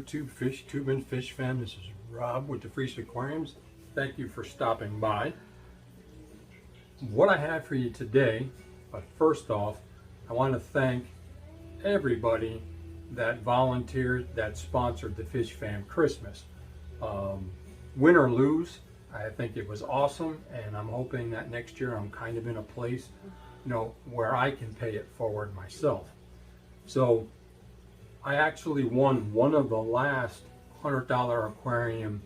YouTube Fish Tube and Fish Fam. This is Rob with DeFreese Aquariums. Thank you for stopping by. What I have for you today, but first off, I want to thank everybody that volunteered, that sponsored the Fish Fam Christmas. Win or lose, I think it was awesome, and I'm hoping that next year I'm kind of in a place, where I can pay it forward myself. So I actually won one of the last $100 aquarium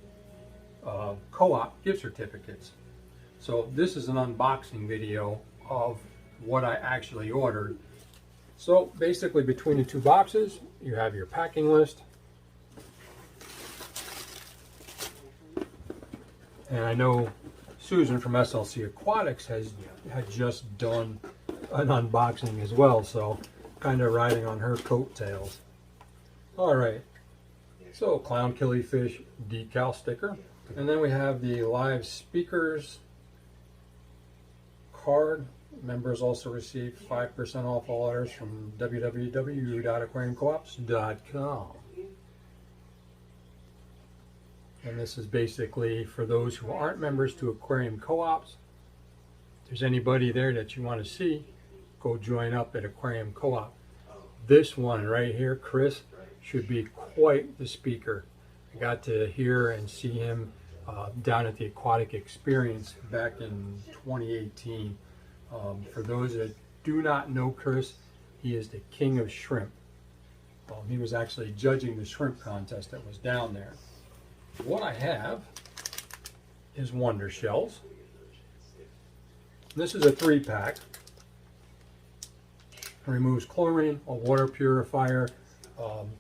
co-op gift certificates. So this is an unboxing video of what I actually ordered. So basically, between the two boxes, you have your packing list. And I know Susan from SLC Aquatics had just done an unboxing as well, so kind of riding on her coattails. All right, so clown killifish decal sticker, and then we have the live speakers card. Members also receive 5% off all orders from www.aquariumcoops.com. And this is basically for those who aren't members to Aquarium Co-ops. If there's anybody there that you want to see, go join up at Aquarium Co-op. This one right here, Chris, should be quite the speaker. I got to hear and see him down at the Aquatic Experience back in 2018. For those that do not know Chris, he is the king of shrimp. He was actually judging the shrimp contest that was down there. What I have is Wonder Shells. This is a 3-pack. Removes chlorine, a water purifier,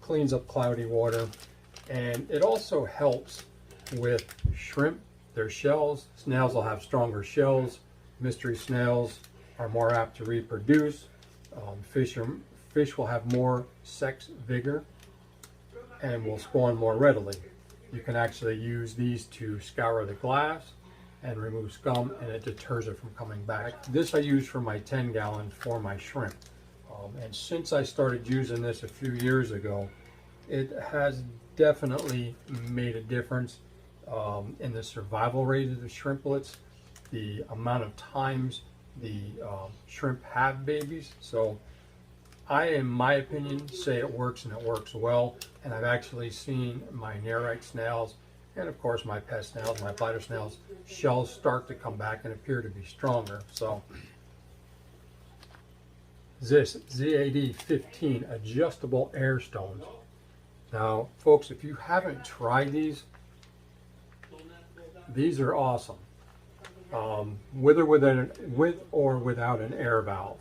cleans up cloudy water, and it also helps with shrimp, their shells. Snails will have stronger shells. Mystery snails are more apt to reproduce. Fish will have more sex vigor and will spawn more readily. You can actually use these to scour the glass and remove scum, and it deters it from coming back. This I use for my 10-gallon for my shrimp. And since I started using this a few years ago, it has definitely made a difference in the survival rate of the shrimplets, the amount of times the shrimp have babies. So I, in my opinion, say it works, and it works well. And I've actually seen my Nerite snails, and of course my pet snails, my bladder snails, shells start to come back and appear to be stronger. So this ZAD15 adjustable air stones. Now, folks, if you haven't tried these are awesome. With or without an air valve.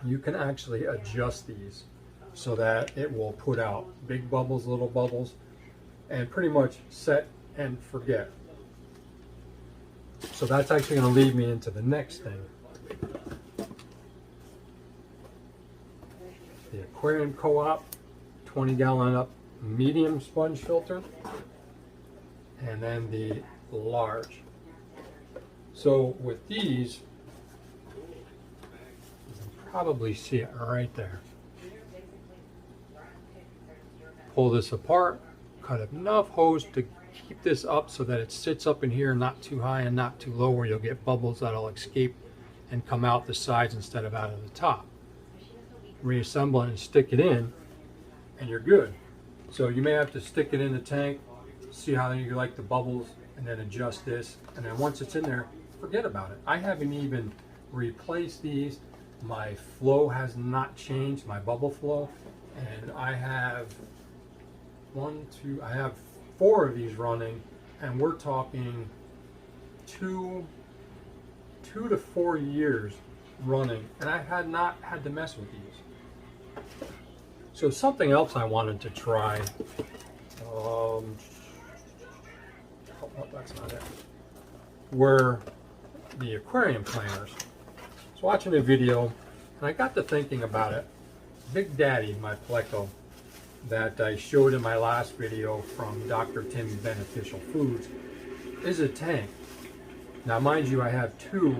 You can actually adjust these so that it will put out big bubbles, little bubbles, and pretty much set and forget. So that's actually going to lead me into the next thing. The Aquarium Co-op 20-gallon up medium sponge filter, and then the large. So with these, you can probably see it right there. Pull this apart, cut enough hose to keep this up so that it sits up in here, not too high and not too low, where you'll get bubbles that'll escape and come out the sides instead of out of the top. Reassemble it and stick it in, and you're good. So you may have to stick it in the tank, see how you like the bubbles, and then adjust this. And then once it's in there, forget about it. I haven't even replaced these. My flow has not changed, my bubble flow. And I have I have 4 of these running, and we're talking 2 to 4 years running, and I had not had to mess with these. So something else I wanted to try, oh, that's not it, were the aquarium planners. I was watching a video, and I got to thinking about it. Big Daddy, my pleco, that I showed in my last video from Dr. Tim's Beneficial Foods, is a tank. Now mind you, I have 2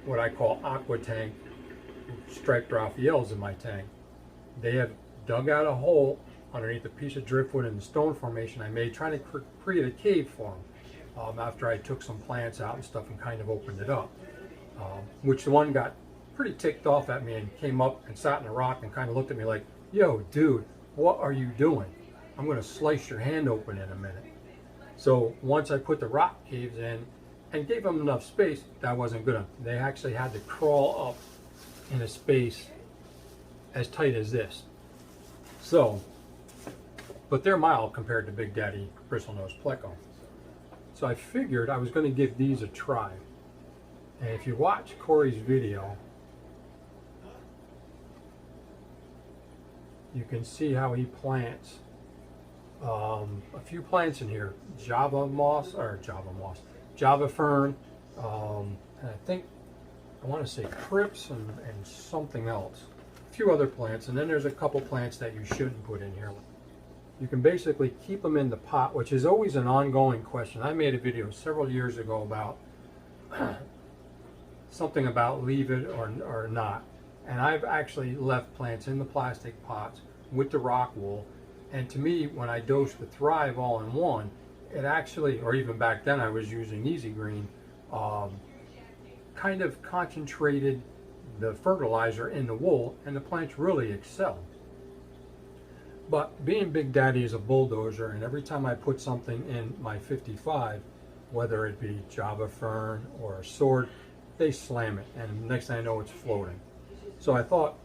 what I call aqua tank striped Raphaels in my tank. They have dug out a hole underneath a piece of driftwood in the stone formation I made, trying to create a cave for them. After I took some plants out and stuff and kind of opened it up. Which the one got pretty ticked off at me and came up and sat in a rock and kind of looked at me like, yo, dude, what are you doing? I'm going to slice your hand open in a minute. So once I put the rock caves in and gave them enough space, that wasn't good enough. They actually had to crawl up in a space as tight as this. So, but they're mild compared to Big Daddy Bristlenose Pleco. So I figured I was going to give these a try. And if you watch Corey's video, you can see how he plants a few plants in here. Java Fern, and I think, I want to say Crips and something else. A few other plants, and then there's a couple plants that you shouldn't put in here. You can basically keep them in the pot, which is always an ongoing question. I made a video several years ago about something about leave it or not. And I've actually left plants in the plastic pots with the rock wool. And to me, when I dosed the Thrive all-in-one, it actually, or even back then I was using Easy Green, kind of concentrated the fertilizer in the wool, and the plants really excel. But being Big Daddy is a bulldozer, and every time I put something in my 55, whether it be Java Fern or a Sword, they slam it, and the next thing I know, it's floating. So I thought,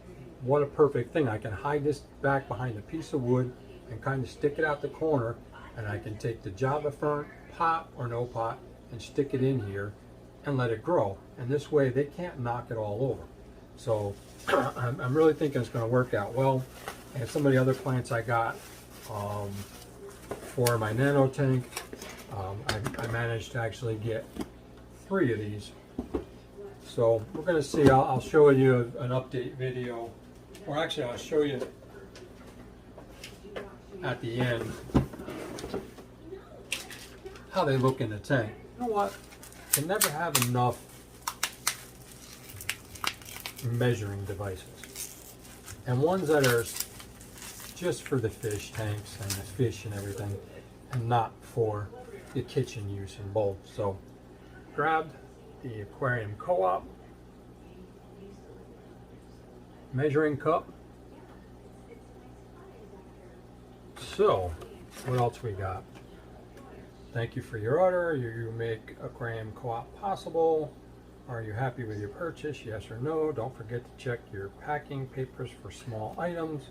what a perfect thing. I can hide this back behind a piece of wood and kind of stick it out the corner, and I can take the Java Fern, pot or no pot, and stick it in here and let it grow. And this way they can't knock it all over. So I'm really thinking it's going to work out well. And some of the other plants I got for my nano tank, I managed to actually get 3 of these. So we're going to see. I'll show you an update video, or actually I'll show you at the end how they look in the tank. You know what? You can never have enough measuring devices, and ones that are just for the fish tanks and the fish and everything, and not for the kitchen use in bowl. So grabbed the Aquarium Co-op measuring cup. So what else we got? Thank you for your order. You make Aquarium Co-op possible. Are you happy with your purchase? Yes or no. Don't forget to check your packing papers for small items.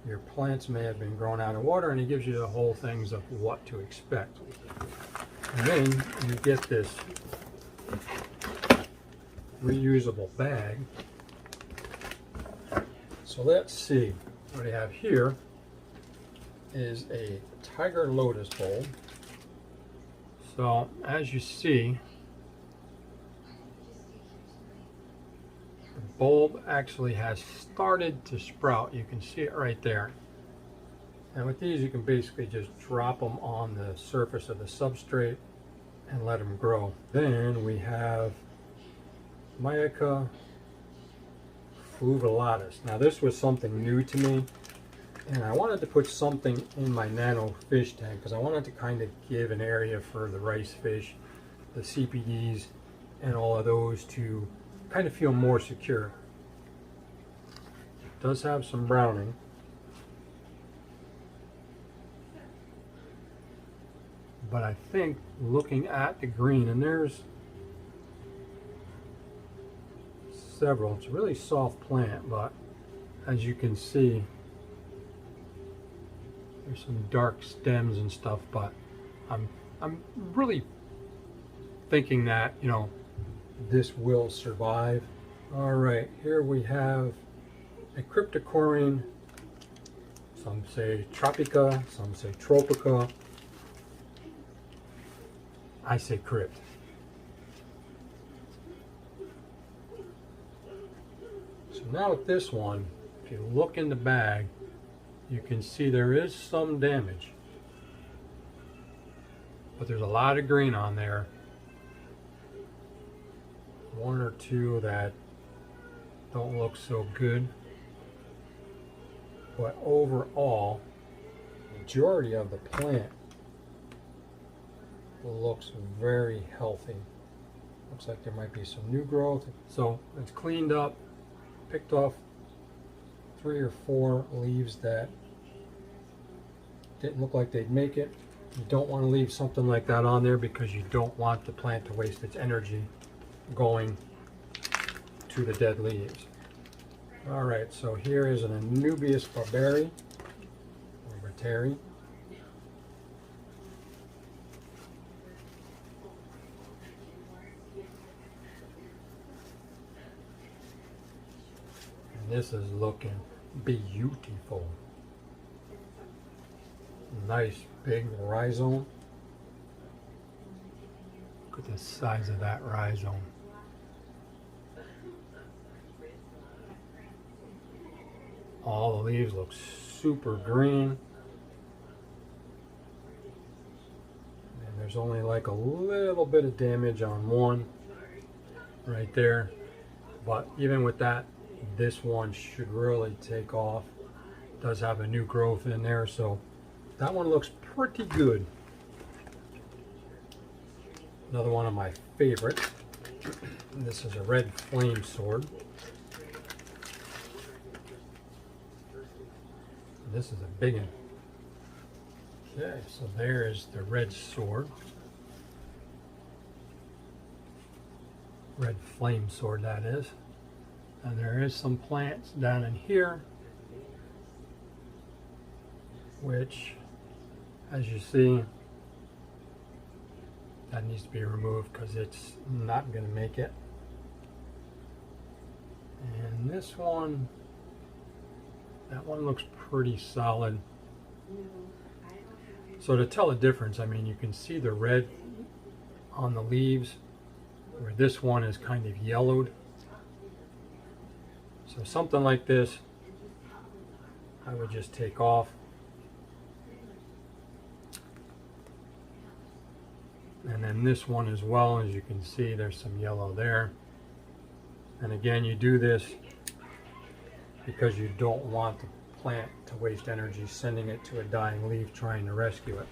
Your plants may have been grown out of water, and he gives you the whole things of what to expect. And then you get this reusable bag. So let's see. What I have here is a Tiger Lotus bulb. So as you see, the bulb actually has started to sprout. You can see it right there. And with these, you can basically just drop them on the surface of the substrate and let them grow. Then we have Myca fluvillatus. Now this was something new to me, and I wanted to put something in my nano fish tank because I wanted to kind of give an area for the rice fish, the CPDs, and all of those to kind of feel more secure. It does have some browning. But I think looking at the green, and there's several, it's a really soft plant, but as you can see, there's some dark stems and stuff, but I'm really thinking that, you know, this will survive. All right, here we have a cryptocorin. Some say tropica, some say tropica. I say crypt. So now with this one, if you look in the bag, you can see there is some damage, but there's a lot of green on there. One or two that don't look so good, but overall majority of the plant looks very healthy. Looks like there might be some new growth. So it's cleaned up, picked off 3 or 4 leaves that didn't look like they'd make it. You don't want to leave something like that on there because you don't want the plant to waste its energy going to the dead leaves. All right, so here is an Anubias barberi, or Bateri. And this is looking beautiful. Nice big rhizome. Look at the size of that rhizome. All the leaves look super green. And there's only like a little bit of damage on one right there. But even with that, this one should really take off. It does have a new growth in there, so that one looks pretty good. Another one of my favorites. This is a red flame sword. This is a big one. Okay, so there is the red sword. Red flame sword, that is. And there is some plants down in here, which, as you see, that needs to be removed because it's not going to make it. And this one, that one looks pretty solid. So to tell the difference, I mean, you can see the red on the leaves where this one is kind of yellowed. So something like this, I would just take off. And then this one as well, as you can see, there's some yellow there. And again, you do this because you don't want the plant to waste energy sending it to a dying leaf trying to rescue it.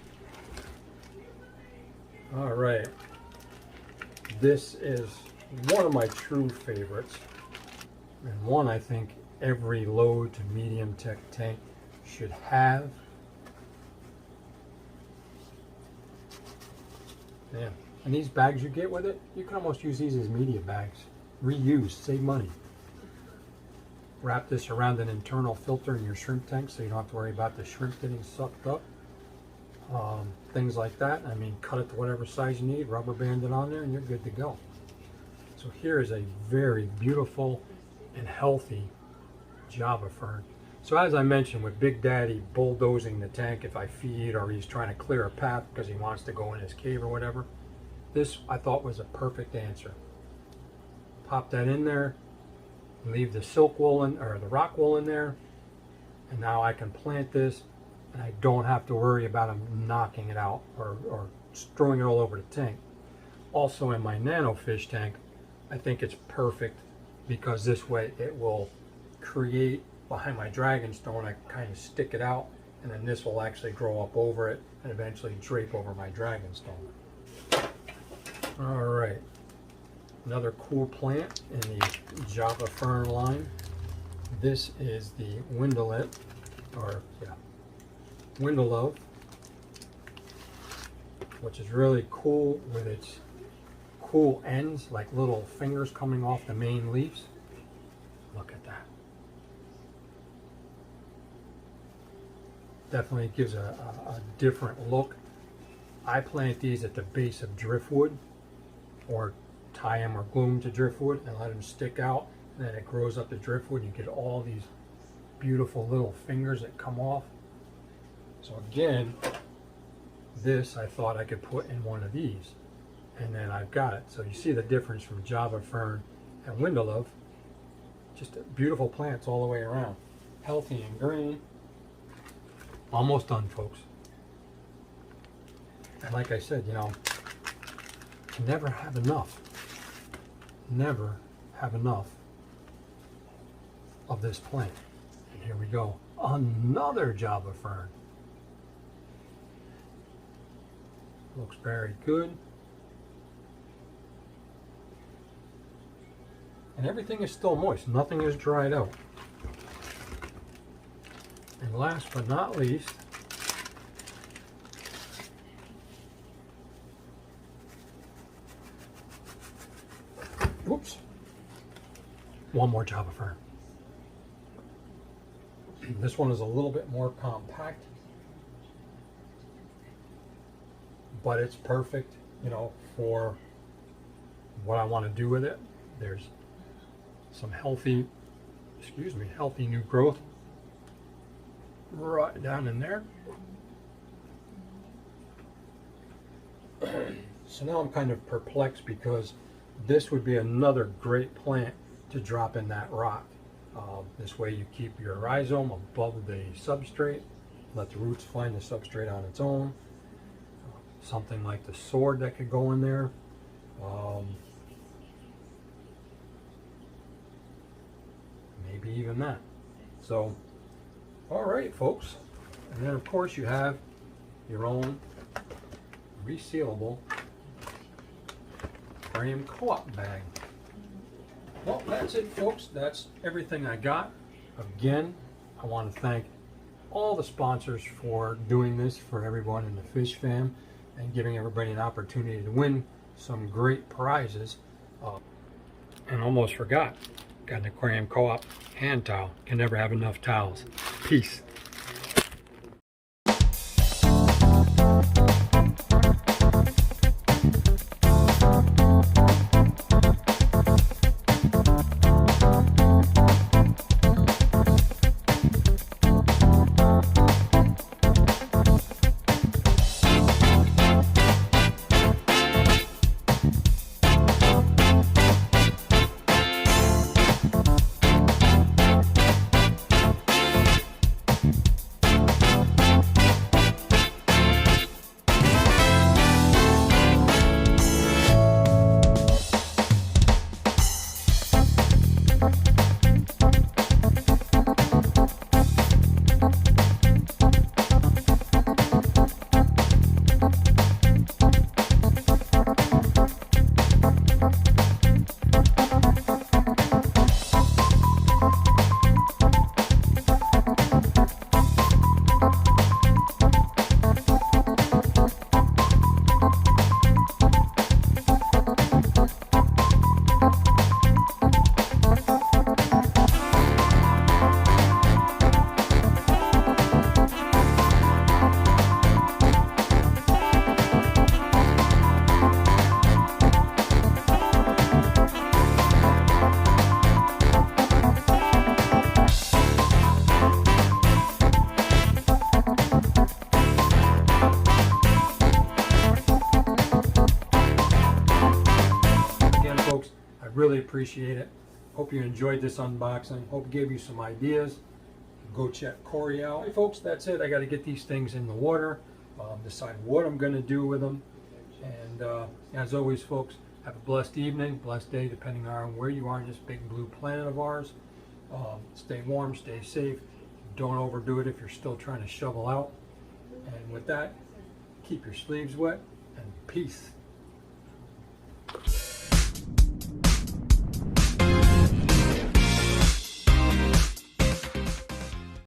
All right, this is one of my true favorites, and one I think every low to medium tech tank should have. Yeah, and these bags you get with it, you can almost use these as media bags. Reuse, save money. Wrap this around an internal filter in your shrimp tank so you don't have to worry about the shrimp getting sucked up. Things like that. I mean, cut it to whatever size you need, rubber band it on there, and you're good to go. So here is a very beautiful and healthy Java fern. So as I mentioned, with Big Daddy bulldozing the tank if I feed, or he's trying to clear a path because he wants to go in his cave or whatever, this I thought was a perfect answer. Pop that in there, leave the silk wool in, or the rock wool in there, and now I can plant this and I don't have to worry about him knocking it out or throwing it all over the tank. Also in my nano fish tank, I think it's perfect because this way it will create behind my dragonstone. I kind of stick it out, and then this will actually grow up over it and eventually drape over my dragonstone. All right, another cool plant in the Java fern line. This is the windowlet, or windowlove, which is really cool with its cool ends, like little fingers coming off the main leaves. Look at that. Definitely gives a different look. I plant these at the base of driftwood, or tie them or glue them to driftwood and let them stick out, and then it grows up to driftwood. You get all these beautiful little fingers that come off. So again, this I thought I could put in one of these, and then I've got it. So you see the difference from Java fern and windowlove. Just beautiful plants all the way around, healthy and green. Almost done, folks. And like I said, you know, can never have enough. Never have enough of this plant. And here we go, another Java fern. Looks very good. And everything is still moist. Nothing is dried out. And last but not least, whoops, one more job of fern. This one is a little bit more compact, but it's perfect, you know, for what I want to do with it. There's some healthy new growth right down in there. So now I'm kind of perplexed because this would be another great plant to drop in that rock. This way you keep your rhizome above the substrate, let the roots find the substrate on its own. Something like the sword that could go in there. Maybe even that. So, all right, folks. And then, of course, you have your own resealable aquarium co-op bag. Well, that's it, folks. That's everything I got. Again, I want to thank all the sponsors for doing this for everyone in the Fish Fam and giving everybody an opportunity to win some great prizes. And almost forgot, got an aquarium co-op hand towel. Can never have enough towels. Peace. Really appreciate it. Hope you enjoyed this unboxing. Hope it gave you some ideas. Go check Corey out. Hey folks, that's it. I got to get these things in the water, decide what I'm going to do with them. And as always, folks, have a blessed evening, blessed day, depending on where you are in this big blue planet of ours. Stay warm, stay safe. Don't overdo it if you're still trying to shovel out. And with that, keep your sleeves wet and peace.